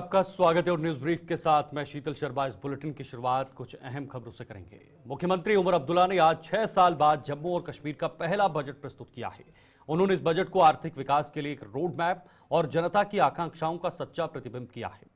आपका स्वागत है और न्यूज ब्रीफ के साथ मैं शीतल शर्मा। इस बुलेटिन की शुरुआत कुछ अहम खबरों से करेंगे। मुख्यमंत्री उमर अब्दुल्ला ने आज 6 साल बाद जम्मू और कश्मीर का पहला बजट प्रस्तुत किया है। उन्होंने इस बजट को आर्थिक विकास के लिए एक रोड मैप और जनता की आकांक्षाओं का सच्चा प्रतिबिंब किया है।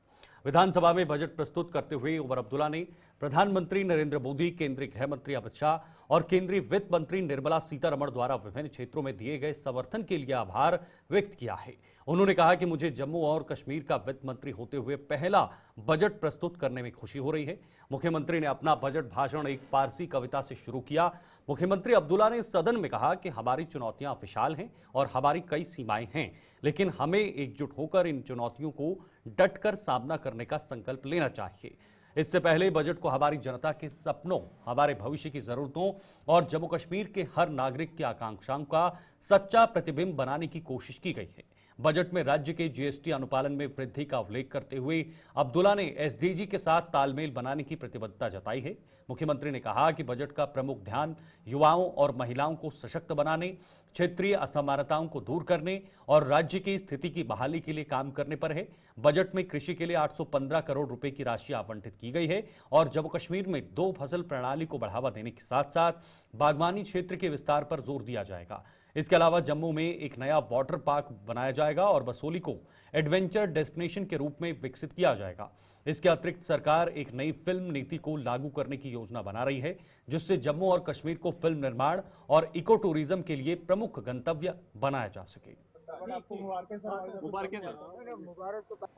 विधानसभा में बजट प्रस्तुत करते हुए उमर अब्दुल्ला ने प्रधानमंत्री नरेंद्र मोदी, केंद्रीय गृह मंत्री अमित शाह और केंद्रीय वित्त मंत्री निर्मला सीतारमण द्वारा विभिन्न क्षेत्रों में दिए गए समर्थन के लिए आभार व्यक्त किया है। उन्होंने कहा कि मुझे जम्मू और कश्मीर का वित्त मंत्री होते हुए पहला बजट प्रस्तुत करने में खुशी हो रही है। मुख्यमंत्री ने अपना बजट भाषण एक फारसी कविता से शुरू किया। मुख्यमंत्री अब्दुल्ला ने सदन में कहा कि हमारी चुनौतियां विशाल हैं और हमारी कई सीमाएं हैं, लेकिन हमें एकजुट होकर इन चुनौतियों को डटकर सामना करने का संकल्प लेना चाहिए। इससे पहले बजट को हमारी जनता के सपनों, हमारे भविष्य की जरूरतों और जम्मू कश्मीर के हर नागरिक की आकांक्षाओं का सच्चा प्रतिबिंब बनाने की कोशिश की गई है। बजट में राज्य के जीएसटी अनुपालन में वृद्धि का उल्लेख करते हुए अब्दुल्ला ने एसडीजी के साथ तालमेल बनाने की प्रतिबद्धता जताई है। मुख्यमंत्री ने कहा कि बजट का प्रमुख ध्यान युवाओं और महिलाओं को सशक्त बनाने, क्षेत्रीय असमानताओं को दूर करने और राज्य की स्थिति की बहाली के लिए काम करने पर है। बजट में कृषि के लिए 815 करोड़ रुपए की राशि आवंटित की गई है और जम्मू कश्मीर में 2 फसल प्रणाली को बढ़ावा देने के साथ साथ बागवानी क्षेत्र के विस्तार पर जोर दिया जाएगा। इसके अलावा जम्मू में एक नया वाटर पार्क बनाया जाएगा और बसोली को एडवेंचर डेस्टिनेशन के रूप में विकसित किया जाएगा। इसके अतिरिक्त सरकार एक नई फिल्म नीति को लागू करने की योजना बना रही है, जिससे जम्मू और कश्मीर को फिल्म निर्माण और इको टूरिज्म के लिए प्रमुख गंतव्य बनाया जा सके।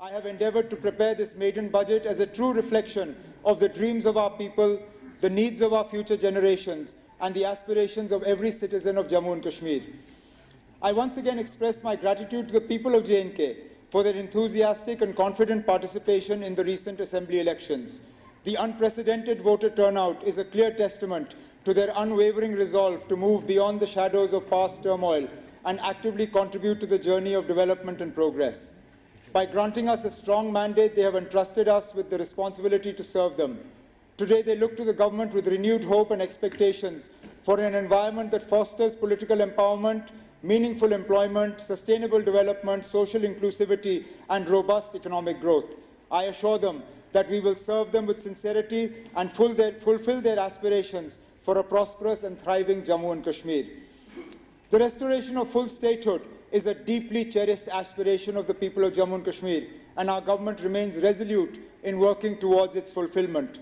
I have endeavored to prepare this maiden budget as a true reflection of the dreams of our people, the needs of our future generations, and the aspirations of every citizen of Jammu and Kashmir. I once again express my gratitude to the people of J&K for their enthusiastic and confident participation in the recent assembly elections. The unprecedented voter turnout is a clear testament to their unwavering resolve to move beyond the shadows of past turmoil and actively contribute to the journey of development and progress. By granting us a strong mandate, they have entrusted us with the responsibility to serve them. Today, they look to the government with renewed hope and expectations for an environment that fosters political empowerment, meaningful employment, sustainable development, social inclusivity, and robust economic growth. I assure them that we will serve them with sincerity and fulfill their aspirations for a prosperous and thriving Jammu and Kashmir. The restoration of full statehood is a deeply cherished aspiration of the people of Jammu and Kashmir, and our government remains resolute in working towards its fulfillment.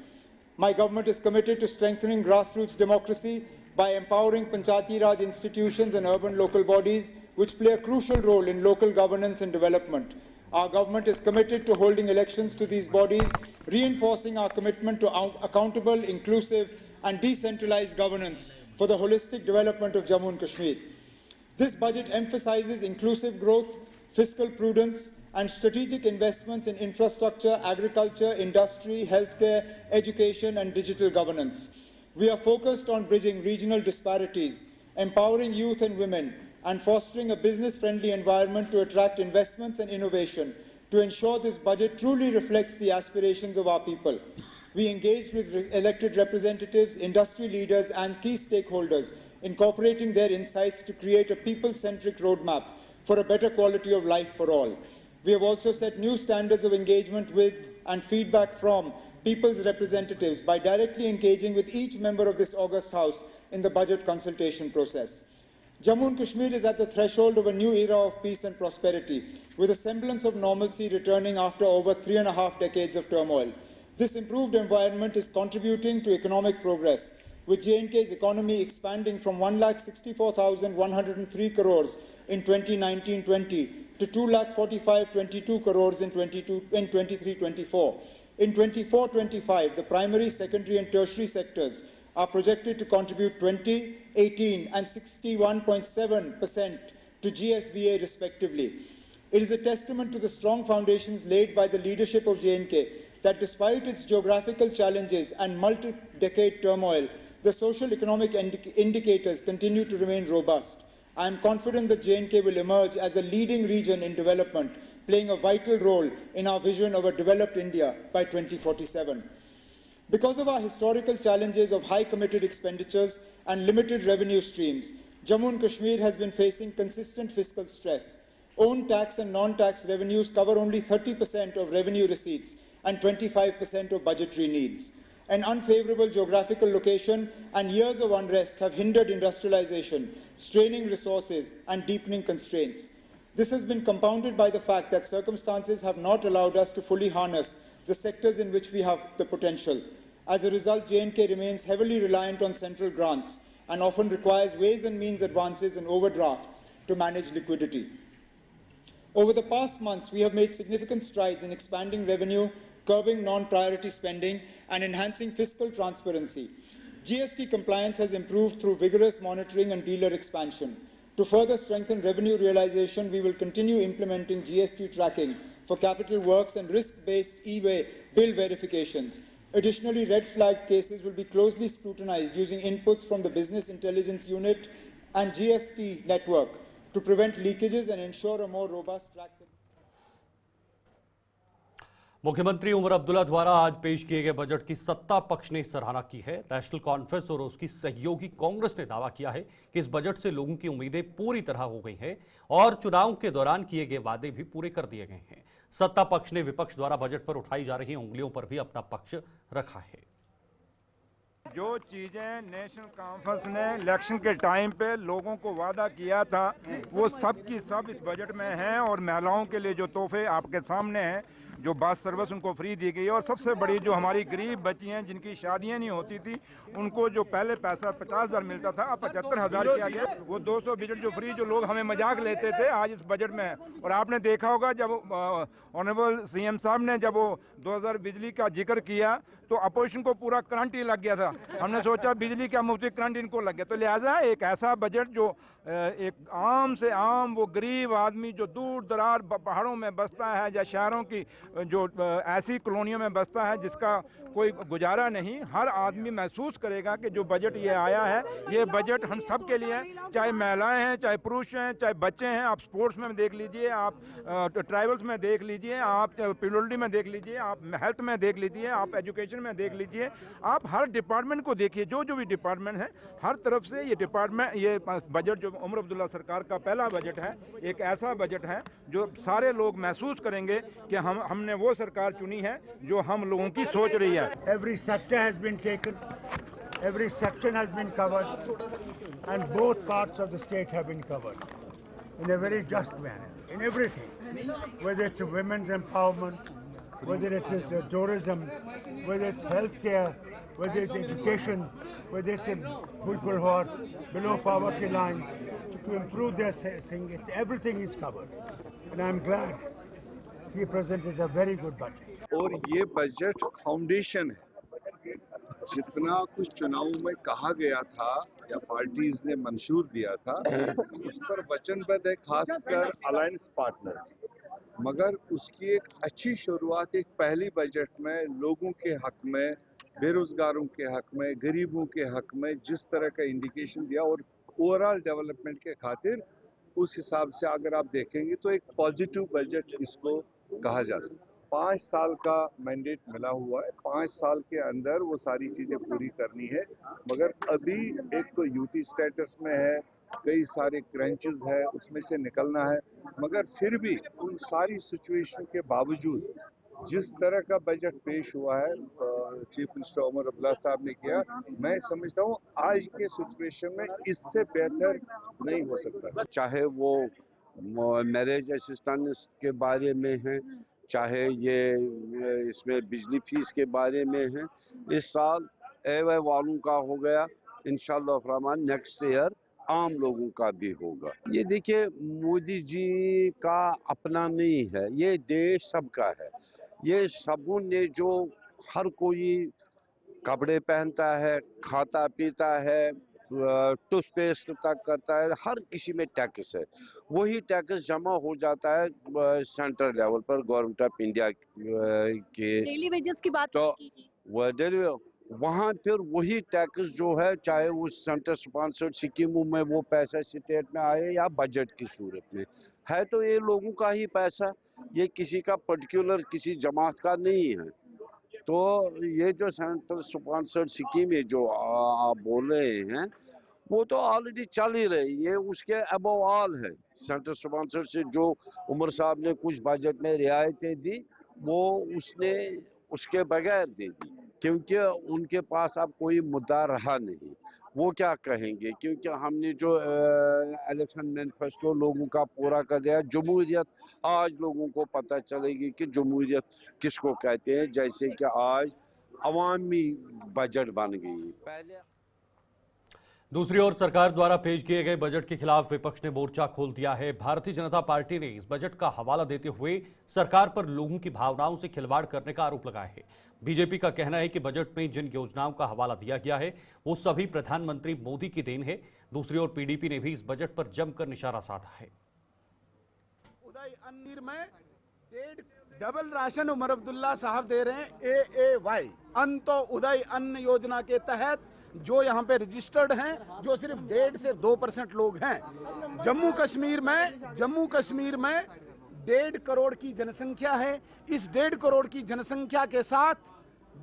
My government is committed to strengthening grassroots democracy by empowering Panchayati Raj institutions and urban local bodies, which play a crucial role in local governance and development. Our government is committed to holding elections to these bodies, reinforcing our commitment to accountable, inclusive, and decentralized governance for the holistic development of Jammu and Kashmir. This budget emphasizes inclusive growth, fiscal prudence, and strategic investments in infrastructure, agriculture, industry, healthcare, education, and digital governance. We are focused on bridging regional disparities, empowering youth and women, and fostering a business-friendly environment to attract investments and innovation to ensure this budget truly reflects the aspirations of our people. We engaged with elected representatives, industry leaders, and key stakeholders, incorporating their insights to create a people-centric roadmap for a better quality of life for all. We have also set new standards of engagement with and feedback from people's representatives by directly engaging with each member of this august house in the budget consultation process. Jammu and Kashmir is at the threshold of a new era of peace and prosperity, with a semblance of normalcy returning after over 3.5 decades of turmoil. This improved environment is contributing to economic progress, with J&K's economy expanding from 1,64,103 crores in 2019-20 to 2,45,22 crores in 23-24. In 24-25, the primary, secondary, and tertiary sectors are projected to contribute 20, 18, and 61.7% to GSVA respectively. It is a testament to the strong foundations laid by the leadership of J&K that despite its geographical challenges and multi-decade turmoil, the social economic indicators continue to remain robust. I am confident that J&K will emerge as a leading region in development, playing a vital role in our vision of a developed India by 2047. Because of our historical challenges of high committed expenditures and limited revenue streams, Jammu and Kashmir has been facing consistent fiscal stress. Own tax and non-tax revenues cover only 30% of revenue receipts and 25% of budgetary needs. An unfavorable geographical location and years of unrest have hindered industrialization, straining resources and deepening constraints. This has been compounded by the fact that circumstances have not allowed us to fully harness the sectors in which we have the potential. As a result, J&K remains heavily reliant on central grants and often requires ways and means advances and overdrafts to manage liquidity. Over the past months, we have made significant strides in expanding revenue, curbing non-priority spending, and enhancing fiscal transparency. GST compliance has improved through vigorous monitoring and dealer expansion. To further strengthen revenue realization, we will continue implementing GST tracking for capital works and risk-based e-way bill verifications. Additionally, red flag cases will be closely scrutinized using inputs from the Business Intelligence Unit and GST network to prevent leakages and ensure a more robust tax. मुख्यमंत्री उमर अब्दुल्ला द्वारा आज पेश किए गए budget की सत्ता पक्ष ने सराहना की है। नेशनल कॉन्फ्रेंस और उसकी सहयोगी कांग्रेस ने दावा किया है कि इस बजट से लोगों की उम्मीदें पूरी तरह हो गई हैं और चुनाव के दौरान किए गए वादे भी पूरे कर दिए गए हैं। सत्ता पक्ष ने विपक्ष द्वारा बजट पर उठाई जा रही उंगलियों पर भी अपना पक्ष रखा है। जो चीज़ें नेशनल कॉन्फ्रेंस ने इलेक्शन के टाइम पे लोगों को वादा किया था वो सब की सब इस बजट में हैं और महिलाओं के लिए जो तोहफे आपके सामने हैं, जो बस सर्विस उनको फ्री दी गई और सबसे बड़ी जो हमारी गरीब बच्ची हैं जिनकी शादियां नहीं होती थी उनको जो पहले पैसा 50,000 मिलता था अब 75,000 किया गया। वो 200 बिजली जो फ्री जो लोग हमें मजाक लेते थे आज इस बजट में है। और आपने देखा होगा जब ऑनरेबल सीएम साहब ने जब वो 2000 बिजली का जिक्र किया तो अपोजिशन को पूरा करंट ही लग गया था। हमने सोचा बिजली का मुफ्त करंट इनको लग गया। तो लिहाजा एक ऐसा बजट जो एक आम से आम वो गरीब आदमी जो दूर दरार पहाड़ों में बसता है या शहरों की जो ऐसी कॉलोनियों में बसता है जिसका कोई गुजारा नहीं, हर आदमी महसूस करेगा कि जो बजट ये आया है ये बजट हम सब के लिए है, चाहे महिलाएं हैं, चाहे पुरुष हैं, चाहे बच्चे हैं। आप स्पोर्ट्स में देख लीजिए, आप ट्राइबल्स में देख लीजिए, आप पीडब्ल्यूडी में देख लीजिए, आप हेल्थ में देख लीजिए, आप एजुकेशन में देख लीजिए, आप हर डिपार्टमेंट को देखिए। जो जो भी डिपार्टमेंट है हर तरफ से ये डिपार्टमेंट ये बजट जो उमर अब्दुल्ला सरकार का पहला बजट है एक ऐसा बजट है जो सारे लोग महसूस करेंगे कि हमने वो सरकार चुनी है जो हम लोगों की सोच रही है। Every sector has been taken, every section has been covered, and both parts of the state have been covered in a very just manner, in everything, whether it's women's empowerment, whether it is tourism, whether it's healthcare, whether it's education, whether it's people who are below poverty line, to improve their thing, everything is covered. And I'm glad he presented a very good budget. और ये budget foundation है। जितना कुछ चुनावों में कहा गया था या पार्टीज ने मंशूर दिया था उस पर वचनबद्ध है, खासकर अलायंस पार्टनर्स। मगर उसकी एक अच्छी शुरुआत एक पहली बजट में लोगों के हक में, बेरोजगारों के हक में, गरीबों के हक में जिस तरह का इंडिकेशन दिया और ओवरऑल डेवलपमेंट के खातिर उस हिसाब से अगर आप देखेंगे तो एक पॉजिटिव बजट इसको कहा जा सकता है। 5 साल का मैंडेट मिला हुआ है, 5 साल के अंदर वो सारी चीजें पूरी करनी है। मगर अभी एक तो यूटी स्टेटस में है, कई सारे क्रंचेस है, उसमें से निकलना है। मगर फिर भी उन सारी सिचुएशन के बावजूद जिस तरह का बजट पेश हुआ है चीफ मिनिस्टर उमर अब्दुल्ला साहब ने किया, मैं समझता हूँ आज के सिचुएशन में इससे बेहतर नहीं हो सकता। चाहे वो मैरिज असिस्टेंस के बारे में है, चाहे ये इसमें बिजली फीस के बारे में है। इस साल एवं वालों का हो गया, इंशाल्लाह रहमान नेक्स्ट ईयर आम लोगों का भी होगा। ये देखिए मोदी जी का अपना नहीं है, ये देश सबका है। ये सबों ने जो हर कोई कपड़े पहनता है, खाता पीता है, टूथपेस्ट तक करता है, हर किसी में टैक्स है। वही टैक्स जमा हो जाता है सेंट्रल लेवल पर गवर्नमेंट ऑफ इंडिया के डेली वेजेस की बात तो वहाँ फिर वही टैक्स जो है चाहे वो सेंटर स्पॉन्सर्ड स्कीमों में वो पैसा स्टेट में आए या बजट की सूरत में है, तो ये लोगों का ही पैसा, ये किसी का पर्टिकुलर किसी जमात का नहीं है। तो ये जो सेंट्रल स्पॉन्सर्ड स्कीम है जो आप बोल रहे हैं वो तो ऑलरेडी चल ही रही है, उसके अबव ऑल है। सेंटर स्पॉन्सर से जो उमर साहब ने कुछ बजट में रियायतें दी, वो उसने उसके बगैर दे दी, क्योंकि उनके पास अब कोई मुद्दा रहा नहीं। वो क्या कहेंगे, क्योंकि हमने जो इलेक्शन मैनिफेस्टो लोगों का पूरा कर दिया। जमहूरियत आज लोगों को पता चलेगी कि जमहूरियत किसको कहते हैं, जैसे कि आज अवामी बजट बन गई। पहले दूसरी ओर सरकार द्वारा पेश किए गए बजट के खिलाफ विपक्ष ने मोर्चा खोल दिया है। भारतीय जनता पार्टी ने इस बजट का हवाला देते हुए सरकार पर लोगों की भावनाओं से खिलवाड़ करने का आरोप लगाया है। बीजेपी का कहना है कि बजट में जिन योजनाओं का हवाला दिया गया है वो सभी प्रधानमंत्री मोदी की देन है। दूसरी ओर पीडीपी ने भी इस बजट पर जमकर निशाना साधा है। उदय अन्न में डबल राशन उमर अब्दुल्ला साहब दे रहे हैं। AAY अंतो उदय अन्न योजना के तहत जो यहाँ पे रजिस्टर्ड हैं, जो सिर्फ 1.5 से 2% लोग हैं। जम्मू कश्मीर में 1.5 करोड़ की जनसंख्या है। इस 1.5 करोड़ की जनसंख्या के साथ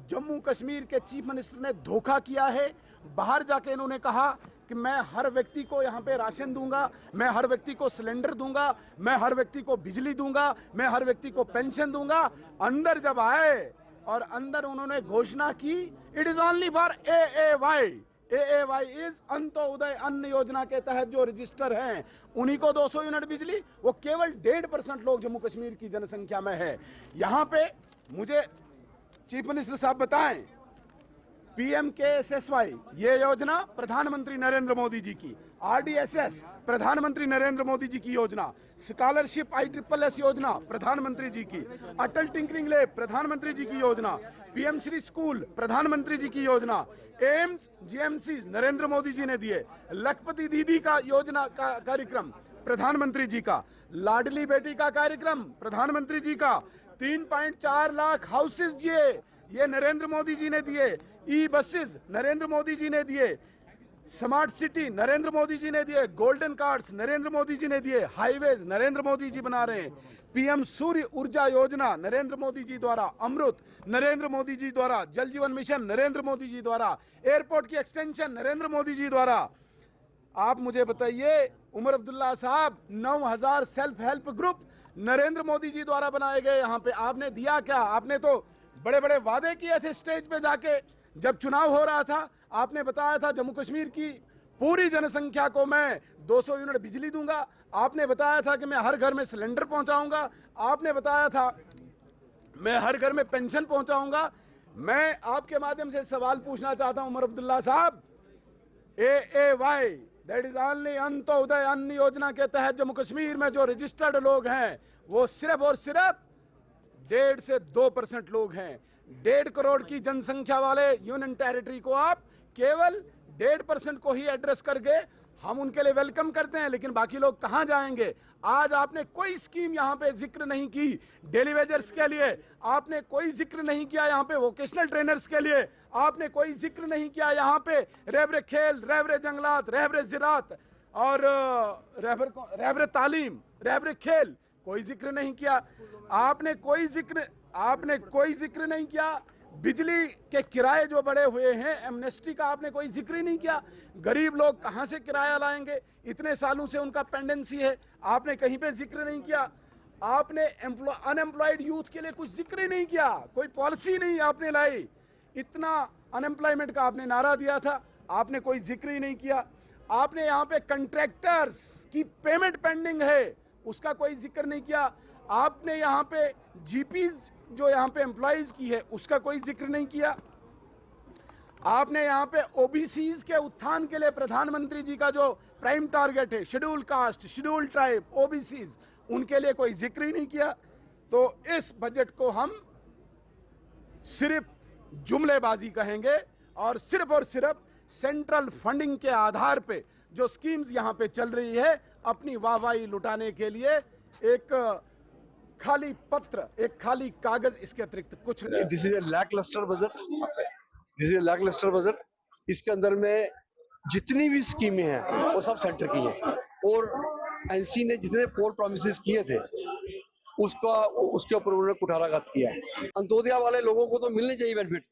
जम्मू कश्मीर के चीफ मिनिस्टर ने धोखा किया है। बाहर जाके इन्होंने कहा कि मैं हर व्यक्ति को यहाँ पे राशन दूंगा, मैं हर व्यक्ति को सिलेंडर दूंगा, मैं हर व्यक्ति को बिजली दूंगा, मैं हर व्यक्ति को पेंशन दूंगा। अंदर जब आए और अंदर उन्होंने घोषणा की, it is only for AAY is Antyodaya अन्न योजना के तहत जो रजिस्टर हैं उन्हीं को 200 यूनिट बिजली। वो केवल 1.5% लोग जम्मू कश्मीर की जनसंख्या में है। यहाँ पे मुझे चीफ मिनिस्टर साहब बताएं, PMKSSY ये योजना प्रधानमंत्री नरेंद्र मोदी जी की, RDSS प्रधानमंत्री नरेंद्र मोदी जी की योजना, स्कॉलरशिप ISSS योजना प्रधानमंत्री जी की, अटल टिंकरिंग लैब प्रधानमंत्री जी की योजना, PM श्री स्कूल प्रधानमंत्री जी की योजना, एम्स GMC नरेंद्र मोदी जी ने दिए, लखपति दीदी का योजना का कार्यक्रम प्रधानमंत्री जी का, लाडली बेटी का कार्यक्रम प्रधानमंत्री जी का, 3.4 लाख हाउसेज ये नरेंद्र मोदी जी ने दिए, बसेस नरेंद्र मोदी जी ने दिए, स्मार्ट सिटी नरेंद्र मोदी जी ने दिए, गोल्डन कार्ड्स नरेंद्र मोदी जी ने दिए, हाईवेज नरेंद्र मोदी जी बना रहे हैं, PM सूर्य ऊर्जा योजना नरेंद्र मोदी जी द्वारा, अमृत नरेंद्र मोदी जी द्वारा, जल जीवन मिशन नरेंद्र मोदी जी द्वारा, एयरपोर्ट की एक्सटेंशन नरेंद्र मोदी जी द्वारा। आप मुझे बताइए, उमर अब्दुल्ला साहब 9000 self help group Narendra Modi ji द्वारा बनाए गए। यहाँ पे आपने दिया क्या? आपने तो बड़े बड़े वादे किए थे स्टेज पे जाके। जब चुनाव हो रहा था आपने बताया था जम्मू कश्मीर की पूरी जनसंख्या को मैं 200 यूनिट बिजली दूंगा, आपने बताया था कि मैं हर घर में सिलेंडर पहुंचाऊंगा, आपने बताया था मैं हर घर में पेंशन पहुंचाऊंगा। मैं आपके माध्यम से सवाल पूछना चाहता हूं उमर अब्दुल्ला साहब, AAY that is only Antyodaya अन्न योजना के तहत जम्मू कश्मीर में जो रजिस्टर्ड लोग हैं वो सिर्फ और सिर्फ 1.5 से 2% लोग हैं। 1.5 करोड़ की जनसंख्या वाले यूनियन टेरिटरी को आप केवल 1.5% को ही एड्रेस करके हम उनके लिए वेलकम करते हैं, लेकिन बाकी लोग कहां जाएंगे? आज आपने कोई स्कीम यहां पे जिक्र नहीं की डेली वेजर्स के लिए, आपने कोई जिक्र नहीं किया यहां पे वोकेशनल ट्रेनर्स के लिए, आपने कोई जिक्र नहीं किया यहां पे रहबरे खेल, रहबरे जंगलात, रहबरे ज़राअत और रहबरे तालीम, रहबरे खेल, कोई जिक्र नहीं किया। आपने कोई जिक्र नहीं किया। बिजली के किराए जो बढ़े हुए हैं, एमनेस्टी का आपने कोई जिक्र ही नहीं किया। गरीब लोग कहां से किराया लाएंगे? इतने सालों से उनका पेंडेंसी है, आपने कहीं पे जिक्र नहीं किया। आपने अनएम्प्लॉयड यूथ के लिए कुछ जिक्र ही नहीं किया, कोई पॉलिसी नहीं आपने लाई। इतना अनएम्प्लॉयमेंट का आपने नारा दिया था, आपने कोई जिक्र ही नहीं किया। आपने यहाँ पे कंट्रैक्टर्स की पेमेंट पेंडिंग है, उसका कोई जिक्र नहीं किया। आपने यहाँ पे जीपीज जो यहाँ पे एम्प्लॉइज की है उसका कोई जिक्र नहीं किया। आपने यहाँ पे ओबीसीज के उत्थान के लिए प्रधानमंत्री जी का जो प्राइम टारगेट है, schedule caste, schedule tribe, OBCs, उनके लिए कोई जिक्र ही नहीं किया। तो इस बजट को हम सिर्फ जुमलेबाजी कहेंगे और सिर्फ सेंट्रल फंडिंग के आधार पे जो स्कीम्स यहाँ पे चल रही है, अपनी वाहवाही लुटाने के लिए एक खाली पत्र, एक खाली कागज, इसके अतिरिक्त कुछ नहीं। This is a lacklustre budget, this is a lacklustre budget. इसके अंदर में जितनी भी स्कीमें हैं वो सब सेंटर की हैं और एनसी ने जितने पोल प्रॉमिसेस किए थे उसके ऊपर उन्होंने कुठाराघात किया है। अंत्योदय वाले लोगों को तो मिलने चाहिए बेनिफिट,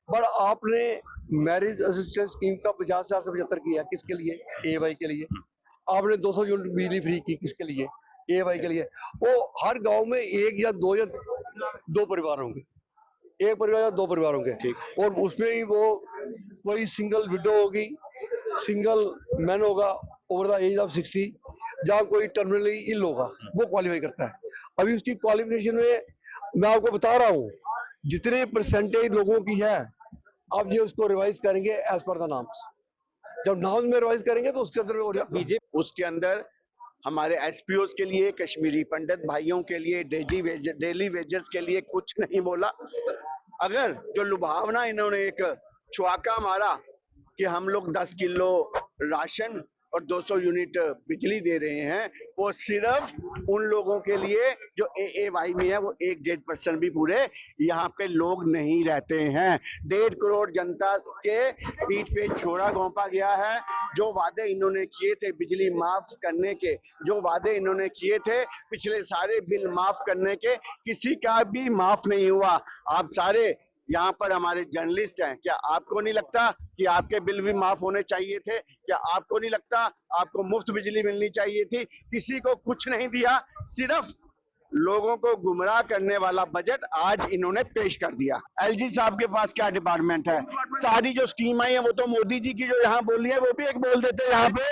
बट आपने मैरिज असिस्टेंस स्कीम का 50,000 से 75 किया, किसके लिए? AY के लिए। आपने 200 यूनिट बिजली फ्री की, किसके लिए? AY के लिए। वो हर गांव में एक या दो परिवार होंगे, एक परिवार या दो परिवार होंगे, ठीक। और उसमें ही वो कोई सिंगल विडो होगी, सिंगल मैन होगा ओवर द एज ऑफ 60, जहाँ कोई टर्मिनली इल होगा, वो क्वालिफाई करता है। अभी उसकी क्वालिफिकेशन में मैं आपको बता रहा हूँ जितने परसेंटेज लोगों की है, आप ये उसको रिवाइज करेंगे एज पर द नाम्स। जब नाम्स में रिवाइज करेंगे तो उसके अंदर बीजेपी उसके अंदर हमारे एसपीओस के लिए, कश्मीरी पंडित भाइयों के लिए, डेली वेजर्स के लिए कुछ नहीं बोला। अगर जो लुभावना इन्होंने एक चौका मारा कि हम लोग 10 किलो राशन और 200 यूनिट बिजली दे रहे हैं, वो सिर्फ उन लोगों के लिए जो AAY में है, वो 1-1.5% भी पूरे यहाँ पे लोग नहीं रहते हैं। 1.5 करोड़ जनता के पीठ पे छोड़ा घोंपा गया है। जो वादे इन्होंने किए थे बिजली माफ करने के, जो वादे इन्होंने किए थे पिछले सारे बिल माफ करने के, किसी का भी माफ नहीं हुआ। आप सारे यहाँ पर हमारे जर्नलिस्ट हैं, क्या आपको नहीं लगता कि आपके बिल भी माफ होने चाहिए थे? क्या आपको नहीं लगता आपको मुफ्त बिजली मिलनी चाहिए थी? किसी को कुछ नहीं दिया, सिर्फ लोगों को गुमराह करने वाला बजट आज इन्होंने पेश कर दिया। LG साहब के पास क्या डिपार्टमेंट है? सारी जो स्कीम आई है वो तो मोदी जी की जो यहाँ बोली है वो भी एक बोल देते हैं यहाँ पे।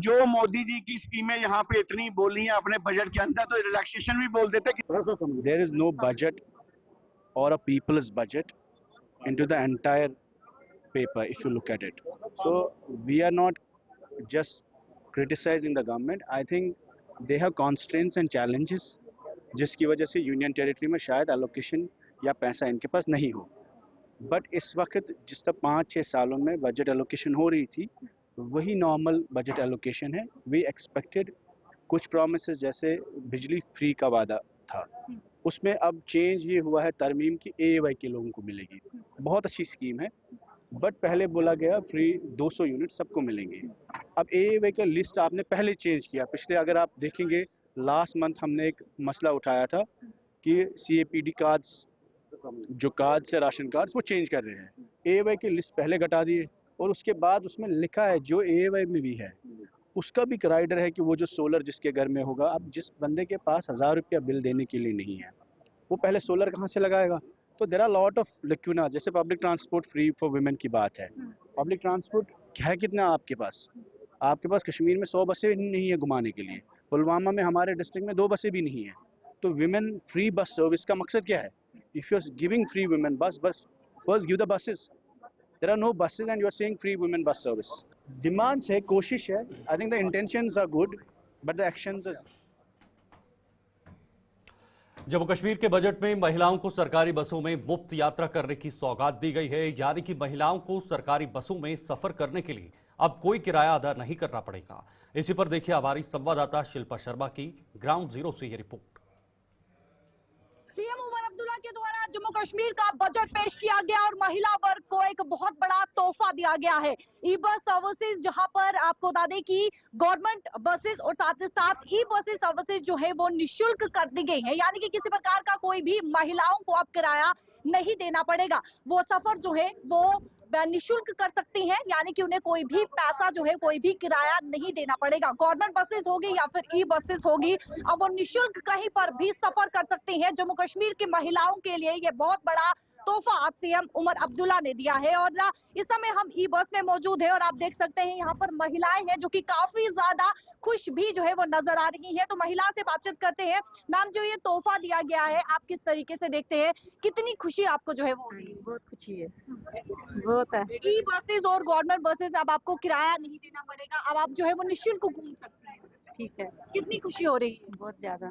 जो मोदी जी की स्कीमें यहाँ पे इतनी बोली है अपने बजट के अंदर, तो रिलैक्सेशन भी बोल देते। There is no budget or a people's budget into the entire paper if you look at it. So we are not just criticizing the government. I think they have constraints and challenges जिसकी वजह से union territory में शायद allocation या पैसा इनके पास नहीं हो। बट इस वक्त जिस तरह 5-6 सालों में बजट एलोकेशन हो रही थी, वही नॉर्मल बजट एलोकेशन है। वी एक्सपेक्टेड कुछ प्रोमिसेस जैसे बिजली फ्री का वादा था, उसमें अब चेंज ये हुआ है तरमीम की AAY के लोगों को मिलेगी। बहुत अच्छी स्कीम है, बट पहले बोला गया फ्री 200 यूनिट सबको मिलेंगे। अब AAY का लिस्ट आपने पहले चेंज किया। पिछले अगर आप देखेंगे लास्ट मंथ हमने एक मसला उठाया था कि CAPD कार्ड्स, जो कार्ड्स है राशन कार्ड्स, वो चेंज कर रहे हैं। AAY की लिस्ट पहले घटा दिए और उसके बाद उसमें लिखा है जो AAY में भी है उसका भी राइडर है कि वो जो सोलर जिसके घर में होगा, अब जिस बंदे के पास 1000 रुपया बिल देने के लिए नहीं है वो पहले सोलर कहाँ से लगाएगा? तो देयर आर लॉट ऑफ लिक्विना। जैसे public transport free for women की बात है, पब्लिक ट्रांसपोर्ट है कितना आपके पास? आपके पास कश्मीर में 100 बसें नहीं है घुमाने के लिए, पुलवामा में हमारे डिस्ट्रिक्ट में 2 बसें भी नहीं है। तो विमेन फ्री बस सर्विस का मकसद क्या है? If you are giving free women bus first give the buses. There are no buses and you are saying free women bus service. Demands है, कोशिश है। I think the intentions are good but the actions are. Jammu Kashmir के budget में महिलाओं को सरकारी बसों में मुफ्त यात्रा करने की सौगात दी गई है, यानी कि महिलाओं को सरकारी बसों में सफर करने के लिए अब कोई किराया अदा नहीं करना पड़ेगा। इसी पर देखिए हमारी संवाददाता शिल्पा शर्मा की ग्राउंड जीरो से ये रिपोर्ट। सीएम उमर अब्दुल्ला के द्वारा जम्मू कश्मीर का बजट पेश किया गया और महिला वर्ग को एक बहुत बड़ा तोहफा दिया गया है। ई बस सर्विसेज, जहां पर आपको बता दें कि गवर्नमेंट बसेस और साथ ही साथ ई बसेस सर्विसेज जो है वो निःशुल्क कर दी गई है, यानी कि किसी प्रकार का कोई भी महिलाओं को अब किराया नहीं देना पड़ेगा। वो सफर जो है वो निःशुल्क कर सकती हैं, यानी कि उन्हें कोई भी पैसा जो है, कोई भी किराया नहीं देना पड़ेगा। गवर्नमेंट बसेस होगी या फिर ई बसेस होगी, अब वो निःशुल्क कहीं पर भी सफर कर सकती हैं। जम्मू कश्मीर की महिलाओं के लिए ये बहुत बड़ा तोहफा आज सीएम उमर अब्दुल्ला ने दिया है। और इस समय हम ई बस में मौजूद हैं और आप देख सकते हैं यहाँ पर महिलाएं हैं जो कि काफी ज्यादा खुश भी जो है वो नजर आ रही हैं। तो महिला से बातचीत करते हैं। मैम, जो ये तोहफा दिया गया है आप किस तरीके से देखते हैं, कितनी खुशी आपको जो है वो? बहुत खुशी है, बहुत है। ई बसेस और गवर्नमेंट बसेस, अब आपको किराया नहीं देना पड़ेगा, अब आप जो है वो निःशुल्क घूम सकते हैं। ठीक है, कितनी खुशी हो रही है? बहुत ज्यादा।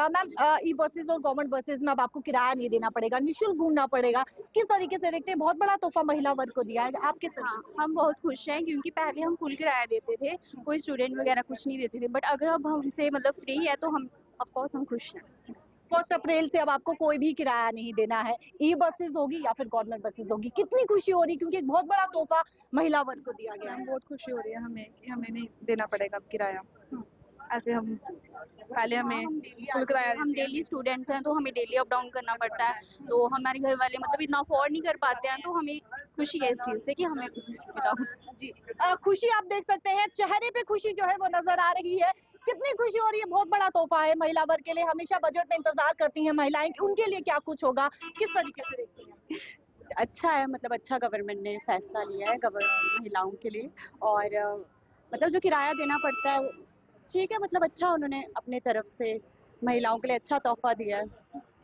मैम, ई बसेस और गवर्नमेंट बसेस में अब आपको किराया नहीं देना पड़ेगा, निःशुल्क घूमना पड़ेगा, किस तरीके से देखते हैं? बहुत बड़ा तोहफा महिला वर्ग को दिया है, आप किस तरह? हम बहुत खुश हैं क्योंकि पहले हम फुल किराया देते थे, कोई स्टूडेंट वगैरह कुछ नहीं देते थे, बट अगर अब हमसे मतलब फ्री है तो हम ऑफ कोर्स हम खुश हैं। 1 अप्रैल से अब आपको कोई भी किराया नहीं देना है, ई बसेस होगी या फिर गवर्नमेंट बसेस होगी। कितनी खुशी हो रही, क्योंकि एक बहुत बड़ा तोहफा महिला वर्ग को दिया गया है। बहुत खुशी हो रही है हमें कि हमें नहीं देना पड़ेगा अब किराया। ऐसे हम पहले हमें फुल किराया, हम डेली स्टूडेंट्स हैं तो हमें डेली अप डाउन करना पड़ता है, तो हमारे घर वाले मतलब इतना अफोर्ड नहीं कर पाते हैं, तो हमें खुशी है इस चीज़ से कि हमें जी खुशी आप देख सकते हैं, चेहरे पे खुशी जो है वो नजर आ रही है। कितनी खुशी हो रही है, बहुत बड़ा तोहफा है महिला वर्ग के लिए। हमेशा बजट में इंतजार करती हैं महिलाएं कि उनके लिए क्या कुछ होगा, किस तरीके से देखती हैं? अच्छा है, मतलब अच्छा गवर्नमेंट ने फैसला लिया है महिलाओं के लिए, और मतलब जो किराया देना पड़ता है ठीक है, मतलब अच्छा उन्होंने अपने तरफ से महिलाओं के लिए अच्छा तोहफा दिया है,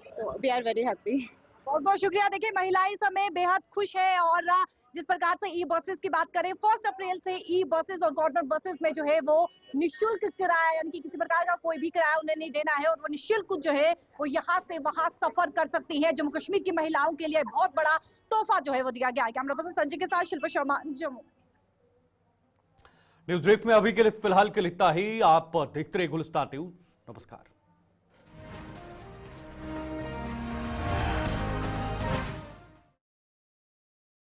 तो वी आर वेरी हैप्पी। बहुत बहुत शुक्रिया। देखिए महिलाएं इस समय बेहद खुश है, और जिस प्रकार से ई बसेस की बात करें, 1 अप्रैल से ई बसेस और गवर्नमेंट बसेस में जो है वो निःशुल्क किराया, यानी कि किसी प्रकार का कोई भी किराया उन्हें नहीं देना है, और वो निःशुल्क जो है वो यहाँ से वहां सफर कर सकती हैं। जम्मू कश्मीर की महिलाओं के लिए बहुत बड़ा तोहफा जो है वो दिया गया है। कैमरा पर्सन संजय के साथ शिल्पा शर्मा, जम्मू। न्यूज ब्रीफ में अभी के लिए फिलहाल के लिए इतना ही। आप देखते रहिए गुलिस्तान न्यूज। नमस्कार।